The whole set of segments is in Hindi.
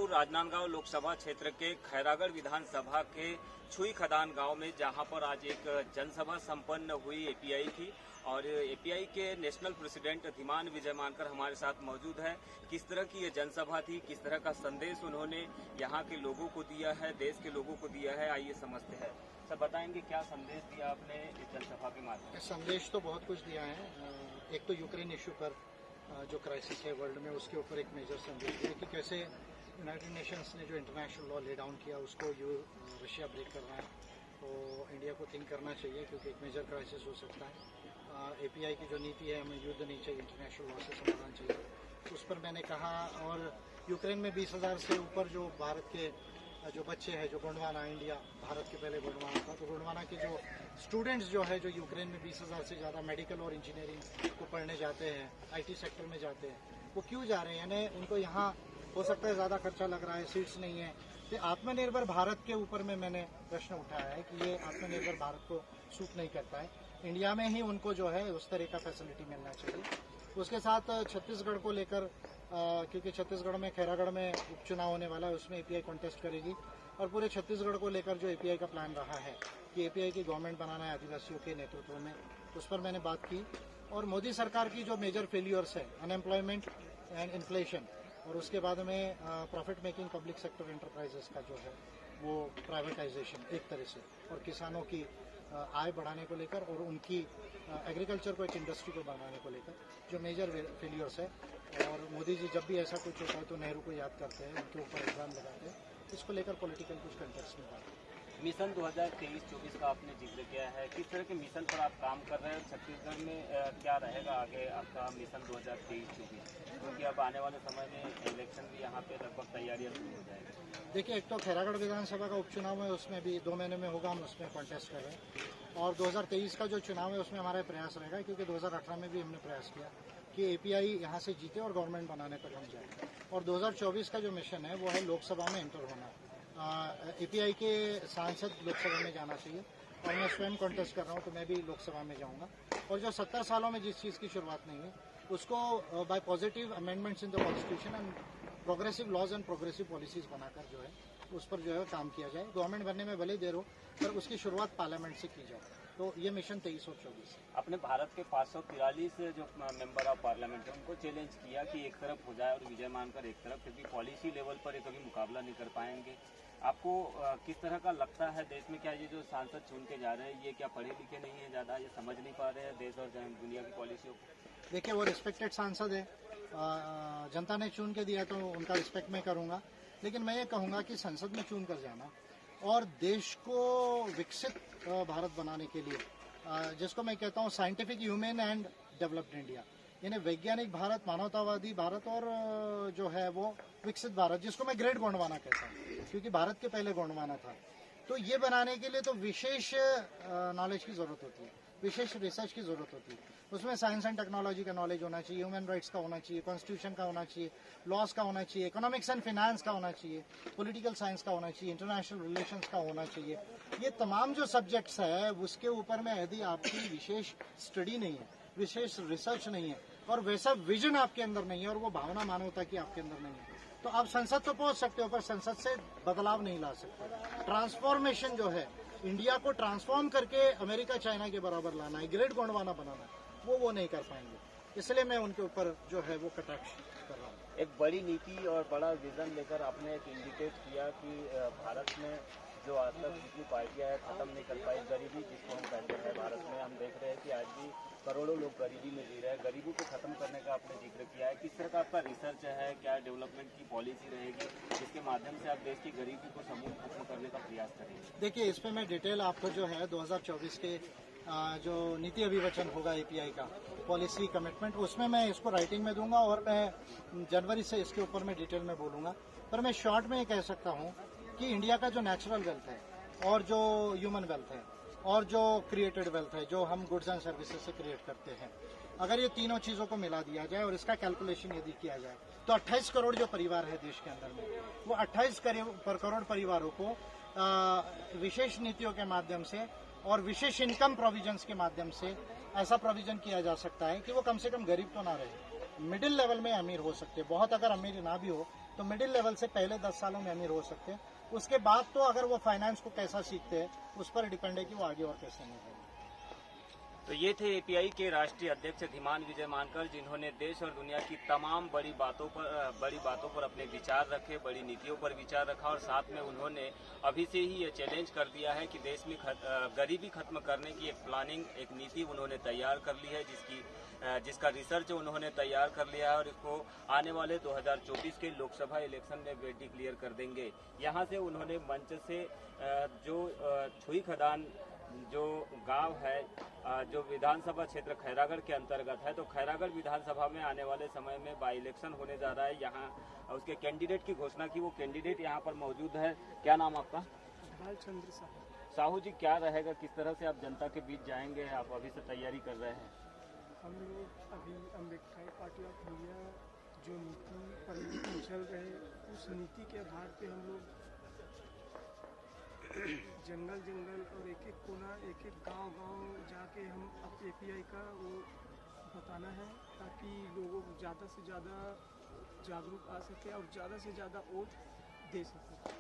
राजनांदगांव लोकसभा क्षेत्र के खैरागढ़ विधानसभा के छुई खदान गांव में, जहां पर आज एक जनसभा संपन्न हुई एपीआई की। और एपीआई के नेशनल प्रेसिडेंट धीमान विजय मानकर हमारे साथ मौजूद है। किस तरह की ये जनसभा थी, किस तरह का संदेश उन्होंने यहाँ के लोगों को दिया है, देश के लोगों को दिया है, आइए समझते हैं। सर बताएंगे क्या संदेश दिया आपने इस जनसभा के माध्यम से? संदेश तो बहुत कुछ दिया है। एक तो यूक्रेन इशू पर जो क्राइसिस है वर्ल्ड में, उसके ऊपर एक मेजर संदेश दिया कि कैसे यूनाइटेड नेशंस ने जो इंटरनेशनल लॉ ले डाउन किया उसको रशिया ब्रेक कर रहा है, तो इंडिया को थिंक करना चाहिए क्योंकि एक मेजर क्राइसिस हो सकता है। एपीआई की जो नीति है, हमें युद्ध नहीं चाहिए, इंटरनेशनल लॉ से समाधान चाहिए, उस पर मैंने कहा। और यूक्रेन में 20,000 से ऊपर जो भारत के जो बच्चे हैं, जो गोंडवाना, इंडिया भारत के पहले गोंडवाना था, तो गोंडवाना के जो स्टूडेंट्स जो है जो यूक्रेन में 20,000 से ज़्यादा मेडिकल और इंजीनियरिंग को पढ़ने जाते हैं, आईटी सेक्टर में जाते हैं, वो क्यों जा रहे हैं? यानी उनको यहाँ हो सकता है ज़्यादा खर्चा लग रहा है, सीट्स नहीं है। तो आत्मनिर्भर भारत के ऊपर में मैंने प्रश्न उठाया है कि ये आत्मनिर्भर भारत को सूट नहीं करता है, इंडिया में ही उनको जो है उस तरह का फैसिलिटी मिलना चाहिए। उसके साथ छत्तीसगढ़ को लेकर, क्योंकि छत्तीसगढ़ में खैरागढ़ में उपचुनाव होने वाला है, उसमें एपीआई कॉन्टेस्ट करेगी, और पूरे छत्तीसगढ़ को लेकर जो एपीआई का प्लान रहा है कि एपीआई की गवर्नमेंट बनाना है आदिवासियों के नेतृत्व में, उस पर मैंने बात की। और मोदी सरकार की जो मेजर फेल्यूर्स है, अनएम्प्लॉयमेंट एंड इन्फ्लेशन, और उसके बाद में profit making public sector enterprises का जो है वो प्राइवेटाइजेशन एक तरह से, और किसानों की आय बढ़ाने को लेकर और उनकी एग्रीकल्चर को एक इंडस्ट्री को बनाने को लेकर जो मेजर फेल्यूर्स है। और मोदी जी जब भी ऐसा कुछ होता है तो नेहरू को याद करते हैं, उनके ऊपर एग्जाम लगाते हैं, इसको लेकर पॉलिटिकल कुछ कंटेक्स्ट में बात है। मिशन 2023-24 का आपने जिक्र किया है, किस तरह के मिशन पर आप काम कर रहे हैं? छत्तीसगढ़ में क्या रहेगा आगे आपका मिशन 2023-24, क्योंकि अब आने वाले समय में इलेक्शन भी यहाँ पे लगभग तैयारियां शुरू हो जाएगी। देखिए, एक तो खैरागढ़ विधानसभा का उपचुनाव है, उसमें भी 2 महीने में होगा, हम उसमें कॉन्टेस्ट कर रहे हैं। और 2023 का जो चुनाव है उसमें हमारा प्रयास रहेगा, क्योंकि 2018 में भी हमने प्रयास किया कि एपीआई यहाँ से जीते और गवर्नमेंट बनाने तक हम जाए। और 2024 का जो मिशन है वो है लोकसभा में एंटर होना। एपीआई के सांसद लोकसभा में जाना चाहिए, और मैं स्वयं कॉन्टेस्ट कर रहा हूँ तो मैं भी लोकसभा में जाऊँगा। और जो 70 सालों में जिस चीज़ की शुरुआत नहीं है उसको by positive amendments in the constitution and progressive laws and progressive policies बनाकर जो है उस पर जो है काम किया जाए। गवर्नमेंट बनने में भले देर हो, पर उसकी शुरुआत पार्लियामेंट से की जाए। तो ये मिशन 23 और 24 है। अपने भारत के 543 जो मेंबर ऑफ पार्लियामेंट है उनको चैलेंज किया कि एक तरफ हो जाए और विजय मानकर एक तरफ, क्योंकि पॉलिसी लेवल पर ये कभी मुकाबला नहीं कर पाएंगे। आपको किस तरह का लगता है देश में, क्या ये जो सांसद चुन के जा रहे हैं ये क्या पढ़े लिखे नहीं है, ज़्यादा ये समझ नहीं पा रहे हैं देश और दुनिया की पॉलिसियों को? देखिए, वो रिस्पेक्टेड सांसद है, जनता ने चुन के दिया तो उनका रिस्पेक्ट मैं करूँगा। लेकिन मैं ये कहूँगा कि संसद में चुन कर जाना और देश को विकसित भारत बनाने के लिए, जिसको मैं कहता हूँ scientific, human and developed India, यानी वैज्ञानिक भारत, मानवतावादी भारत और जो है वो विकसित भारत, जिसको मैं ग्रेट गोंडवाना कहता हूँ क्योंकि भारत के पहले गोंडवाना था। तो ये बनाने के लिए तो विशेष नॉलेज की जरूरत होती है, विशेष रिसर्च की जरूरत होती है। उसमें साइंस एंड टेक्नोलॉजी का नॉलेज होना चाहिए, ह्यूमन राइट्स का होना चाहिए, कॉन्स्टिट्यूशन का होना चाहिए, लॉज का होना चाहिए, इकोनॉमिक्स एंड फाइनेंस का होना चाहिए, पॉलिटिकल साइंस का होना चाहिए, इंटरनेशनल रिलेशंस का होना चाहिए। ये तमाम जो सब्जेक्ट्स है उसके ऊपर में यदि आपकी विशेष स्टडी नहीं है, विशेष रिसर्च नहीं है और वैसा विजन आपके अंदर नहीं है और वो भावना मानवता की आपके अंदर नहीं है, तो आप संसद तो पहुंच सकते हो पर संसद से बदलाव नहीं ला सकते। ट्रांसफॉर्मेशन जो है, इंडिया को ट्रांसफॉर्म करके अमेरिका चाइना के बराबर लाना है, ग्रेट गोंडवाना बनाना है, वो नहीं कर पाएंगे। इसलिए मैं उनके ऊपर जो है वो कटाक्ष कर रहा हूँ। एक बड़ी नीति और बड़ा विजन लेकर आपने एक इंडिकेट किया कि भारत में जो आज तक जितनी पार्टियां खत्म नहीं कर पाई, गरीबी जिसको हम कहते हैं, भारत में हम देख रहे हैं कि आज भी करोड़ों लोग गरीबी में जी रहे हैं। गरीबी को खत्म करने का आपने जिक्र किया है, किस तरह का आपका रिसर्च है, क्या डेवलपमेंट की पॉलिसी रहेगी जिसके माध्यम से आप देश की गरीबी को समूल खत्म करने का प्रयास करेंगे? देखिए, इस पर मैं डिटेल आपको जो है 2024 के जो नीति अभिवचन होगा एपीआई का, पॉलिसी कमिटमेंट, उसमें मैं इसको राइटिंग में दूंगा और मैं जनवरी से इसके ऊपर मैं डिटेल में बोलूंगा। पर मैं शॉर्ट में ये कह सकता हूँ कि इंडिया का जो नेचुरल वेल्थ है और जो ह्यूमन वेल्थ है और जो क्रिएटेड वेल्थ है, जो हम गुड्स एंड सर्विसेज से क्रिएट करते हैं, अगर ये तीनों चीजों को मिला दिया जाए और इसका कैलकुलेशन यदि किया जाए तो 28 करोड़ जो परिवार है देश के अंदर में, वो 28 करोड़ परिवारों को विशेष नीतियों के माध्यम से और विशेष इनकम प्रोविजंस के माध्यम से ऐसा प्रोविजन किया जा सकता है कि वो कम से कम गरीब तो ना रहे, मिडिल लेवल में अमीर हो सकते हैं। बहुत अगर अमीर ना भी हो तो मिडिल लेवल से पहले 10 सालों में अमीर हो सकते हैं। उसके बाद तो अगर वो फाइनेंस को कैसा सीखते हैं उस पर डिपेंड है कि वो आगे और कैसे नहीं होगा। तो ये थे एपीआई के राष्ट्रीय अध्यक्ष धीमान विजय मानकर, जिन्होंने देश और दुनिया की तमाम बड़ी बातों पर अपने विचार रखे, बड़ी नीतियों पर विचार रखा और साथ में उन्होंने अभी से ही ये चैलेंज कर दिया है कि देश में गरीबी खत्म करने की एक प्लानिंग, एक नीति उन्होंने तैयार कर ली है, जिसका रिसर्च उन्होंने तैयार कर लिया है और इसको आने वाले 2024 के लोकसभा इलेक्शन में वे डिक्लेयर कर देंगे। यहाँ से उन्होंने मंच से जो छुई खदान जो गांव है, जो विधानसभा क्षेत्र खैरागढ़ के अंतर्गत है, तो खैरागढ़ विधानसभा में आने वाले समय में बाई इलेक्शन होने जा रहा है। यहाँ उसके कैंडिडेट की घोषणा की, वो कैंडिडेट यहाँ पर मौजूद है। क्या नाम आपका? ढालचंद्र साहू जी, क्या रहेगा, किस तरह से आप जनता के बीच जाएंगे? आप अभी से तैयारी कर रहे हैं। हम लोग अभी अम्बेडकर पार्टी ऑफ इंडिया जो नीति पर चल रहे, उस नीति के आधार पे हम लोग जंगल जंगल और एक एक कोना, एक एक गांव जाके हम अब एपीआई का वो बताना है, ताकि लोगों को ज़्यादा से ज़्यादा जागरूक आ सके और ज़्यादा से ज़्यादा वोट दे सके।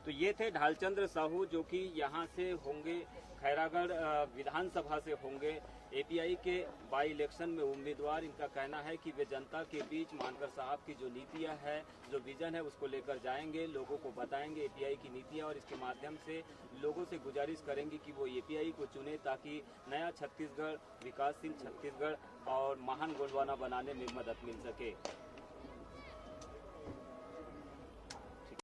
तो ये थे ढालचंद्र साहू, जो कि यहाँ से होंगे, खैरागढ़ विधानसभा से होंगे एपीआई के बाई इलेक्शन में उम्मीदवार। इनका कहना है कि वे जनता के बीच मानकर साहब की जो नीतियां है, जो विजन है, उसको लेकर जाएंगे, लोगों को बताएंगे एपीआई की नीतियां और इसके माध्यम से लोगों से गुजारिश करेंगे कि वो एपीआई को चुने, ताकि नया छत्तीसगढ़, विकासशील छत्तीसगढ़ और महान गोंडवाना बनाने में मदद मिल सके।